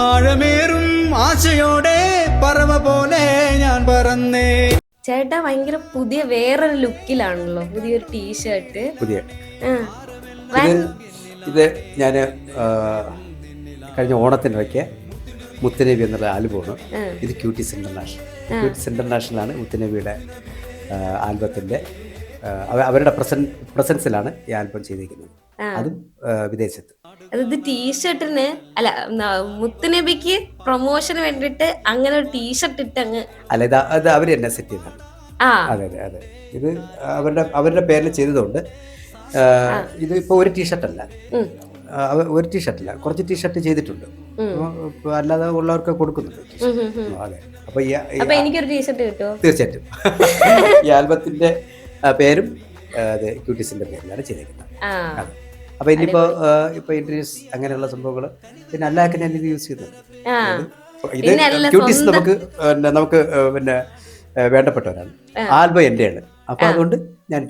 ആഴമേറും ആശയോടെ പറവ പോലെ ഞാൻ പറന്നേ. ചേട്ടാ ഭയങ്കര പുതിയ വേറൊരു ലുക്കിലാണല്ലോ, പുതിയൊരു ടീഷർട്ട്. പുതിയ ഇത് ഞാൻ കഴിഞ്ഞ ഓണത്തിനിടയ്ക്ക് മുത്തനബി എന്നുള്ള ആൽബമാണ്. ഇത് ക്യൂട്ടീസ് ഇന്റർനാഷണൽ. ക്യൂട്ടീസ് ഇന്റർനാഷണലാണ് മുത്തനബിയുടെ ആൽബത്തിൻ്റെ അവരുടെ പ്രസൻസിലാണ് ഈ ആൽബം ചെയ്തിരിക്കുന്നത്. അതും വിദേശത്ത്. അതായത് ടീഷർട്ടിന് അല്ല, മുത്തുനബിക്ക് പ്രൊമോഷന് വേണ്ടിട്ട് അങ്ങനെ ഒരു ടീഷർട്ട് ഇട്ട് അങ്ങ് അല്ല, ഇത് അവർ തന്നെ സെറ്റ് ചെയ്തതാണ്. അതെ അതെ അതെ, ഇത് അവരുടെ പേരിൽ ചെയ്തതുകൊണ്ട് ഇത് ഇപ്പോൾ ഒരു ടീഷർട്ടല്ല, ഒരു ടീഷർട്ടല്ല, കുറച്ച് ടീഷർട്ട് ചെയ്തിട്ടുണ്ട്. അല്ലാതെ ഉള്ളവർക്ക് കൊടുക്കുന്നുണ്ട്. അതെ, അപ്പൊ എനിക്കൊരു ടീഷർട്ട് കിട്ടുമോ? തീർച്ചയായിട്ടും. ഈ ആൽബത്തിന്റെ പേരും അതെ ക്യൂട്ടീസിന്റെ പേരിലാണ് ചെയ്തിരിക്കുന്നത്. അപ്പൊ ഇനിയിപ്പോ ഇൻട്രഡ്യൂസ് അങ്ങനെയുള്ള സംഭവങ്ങൾ പിന്നെ അല്ലാതെ ഞാൻ ഇത് യൂസ് ചെയ്യുന്നത്. ഇത് ക്യൂട്ടീസ് നമുക്ക് പിന്നെ വേണ്ടപ്പെട്ടവരാണ്. ആൽബം എന്റെയാണ്. അപ്പൊ അതുകൊണ്ട് ഞാൻ